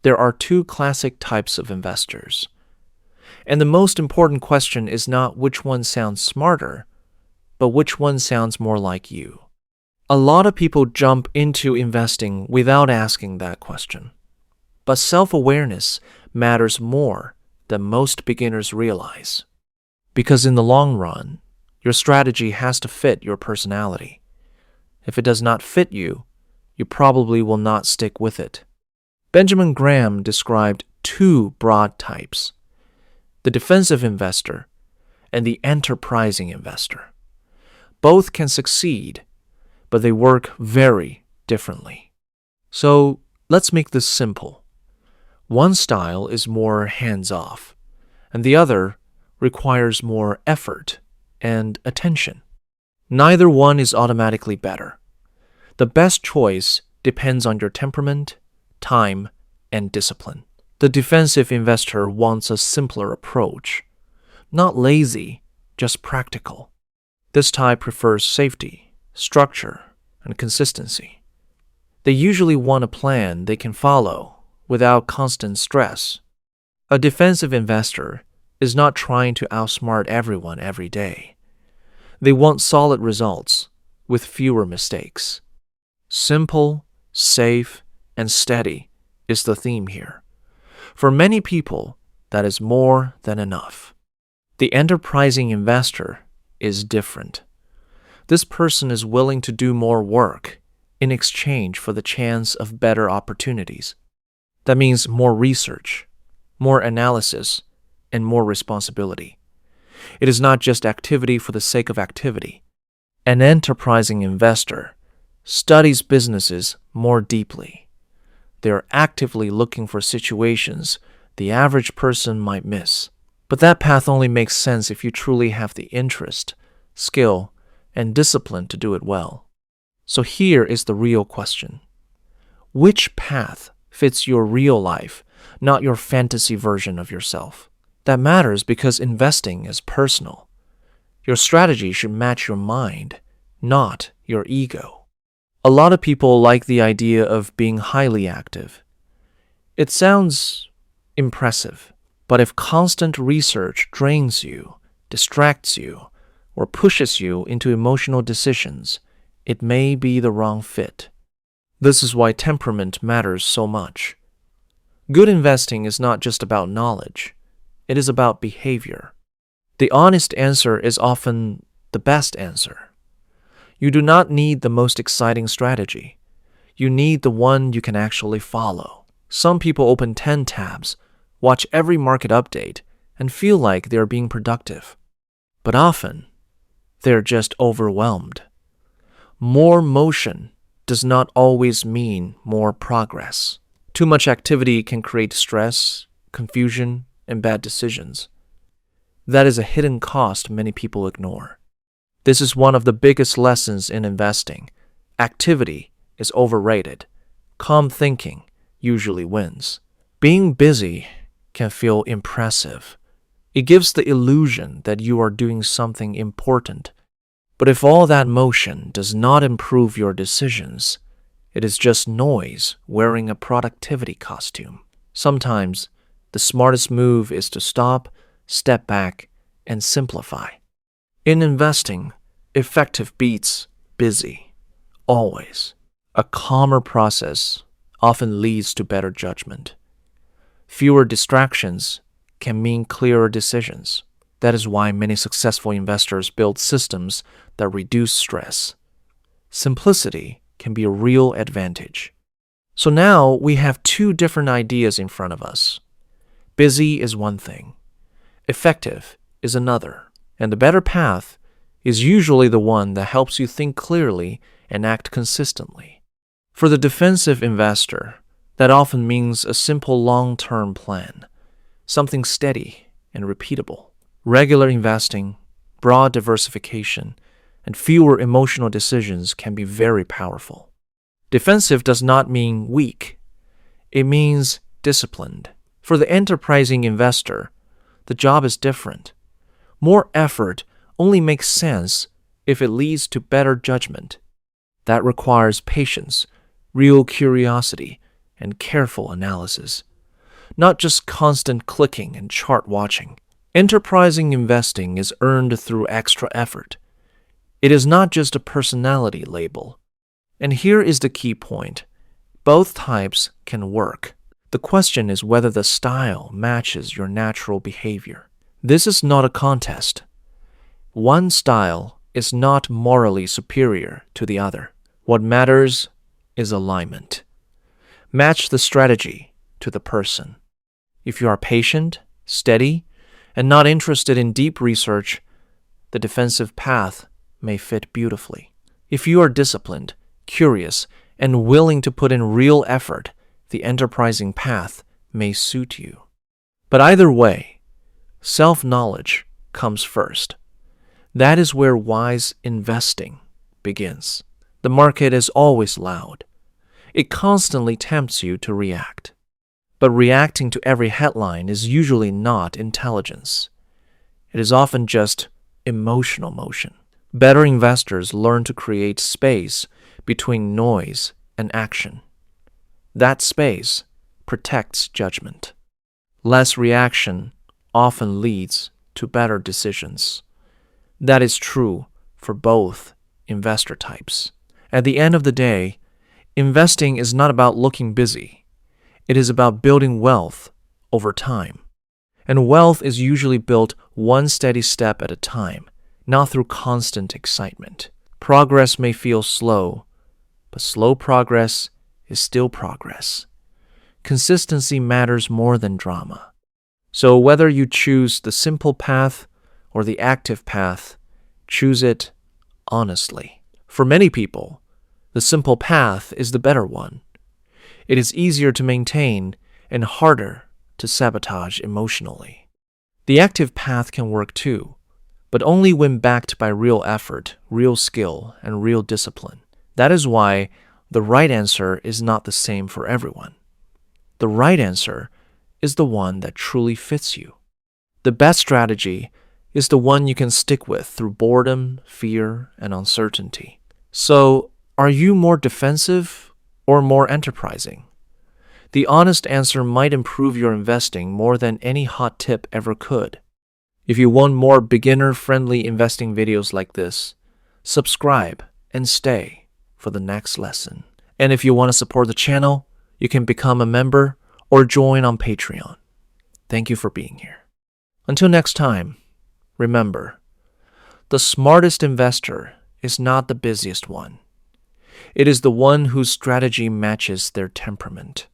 there are two classic types of investors. And the most important question is not which one sounds smarter, but which one sounds more like you. A lot of people jump into investing without asking that question. But self-awareness matters more than most beginners realize. Because in the long run, your strategy has to fit your personality. If it does not fit you, you probably will not stick with it. Benjamin Graham described two broad types: the defensive investor and the enterprising investor. Both can succeed, but they work very differently. So let's make this simple. One style is more hands-off, and the other requires more effort and attention. Neither one is automatically better. The best choice depends on your temperament, time, and discipline. The defensive investor wants a simpler approach. Not lazy, just practical. This type prefers safety, structure, and consistency. They usually want a plan they can follow without constant stress. A defensive investor is not trying to outsmart everyone every day. They want solid results with fewer mistakes. Simple, safe, and steady is the theme here. For many people, that is more than enough. The enterprising investor is different. This person is willing to do more work in exchange for the chance of better opportunities. That means more research, more analysis, and more responsibility. It is not just activity for the sake of activity. An enterprising investor studies businesses more deeply. They are actively looking for situations the average person might miss. But that path only makes sense if you truly have the interest, skill, and discipline to do it well. So here is the real question. Which path fits your real life, not your fantasy version of yourself? That matters because investing is personal. Your strategy should match your mind, not your ego. A lot of people like the idea of being highly active. It sounds impressive, but if constant research drains you, distracts you, or pushes you into emotional decisions, it may be the wrong fit. This is why temperament matters so much. Good investing is not just about knowledge. It is about behavior. The honest answer is often the best answer. You do not need the most exciting strategy. You need the one you can actually follow. Some people open 10 tabs, watch every market update, and feel like they are being productive. But often, they're just overwhelmed. More motion does not always mean more progress. Too much activity can create stress, confusion, and bad decisions. That is a hidden cost many people ignore. This is one of the biggest lessons in investing. Activity is overrated. Calm thinking usually wins. Being busy can feel impressive. It gives the illusion that you are doing something important. But if all that motion does not improve your decisions, it is just noise wearing a productivity costume. Sometimes, the smartest move is to stop, step back, and simplify. In investing, effective beats busy, always. A calmer process often leads to better judgment. Fewer distractions can mean clearer decisions. That is why many successful investors build systems that reduce stress. Simplicity can be a real advantage. So now we have two different ideas in front of us. Busy is one thing. Effective is another. And the better path is usually the one that helps you think clearly and act consistently. For the defensive investor, that often means a simple long-term plan, something steady and repeatable. Regular investing, broad diversification, and fewer emotional decisions can be very powerful. Defensive does not mean weak. It means disciplined. For the enterprising investor, the job is different. More effort only makes sense if it leads to better judgment. That requires patience, real curiosity, and careful analysis. not just constant clicking and chart watching. Enterprising investing is earned through extra effort. It is not just a personality label. And here is the key point. Both types can work. The question is whether the style matches your natural behavior. This is not a contest. One style is not morally superior to the other. What matters is alignment. Match the strategy to the person. If you are patient, steady, and not interested in deep research, the defensive path may fit beautifully. If you are disciplined, curious, and willing to put in real effort, the enterprising path may suit you. But either way, self-knowledge comes first. That is where wise investing begins. The market is always loud. It constantly tempts you to react. But reacting to every headline is usually not intelligence. It is often just emotional motion. Better investors learn to create space between noise and action. That space protects judgment. Less reaction often leads to better decisions. That is true for both investor types. At the end of the day, investing is not about looking busy. It is about building wealth over time. And wealth is usually built one steady step at a time, not through constant excitement. Progress may feel slow, but slow progress is still progress. Consistency matters more than drama. So whether you choose the simple path or the active path, choose it honestly. For many people, the simple path is the better one. It is easier to maintain and harder to sabotage emotionally. The active path can work too, but only when backed by real effort, real skill, and real discipline. That is why the right answer is not the same for everyone. The right answer is the one that truly fits you. The best strategy is the one you can stick with through boredom, fear, and uncertainty. So, are you more defensive or more enterprising? The honest answer might improve your investing more than any hot tip ever could. If you want more beginner-friendly investing videos like this, subscribe and stay for the next lesson. And if you want to support the channel, you can become a member or join on Patreon. Thank you for being here. Until next time, remember, the smartest investor is not the busiest one. It is the one whose strategy matches their temperament.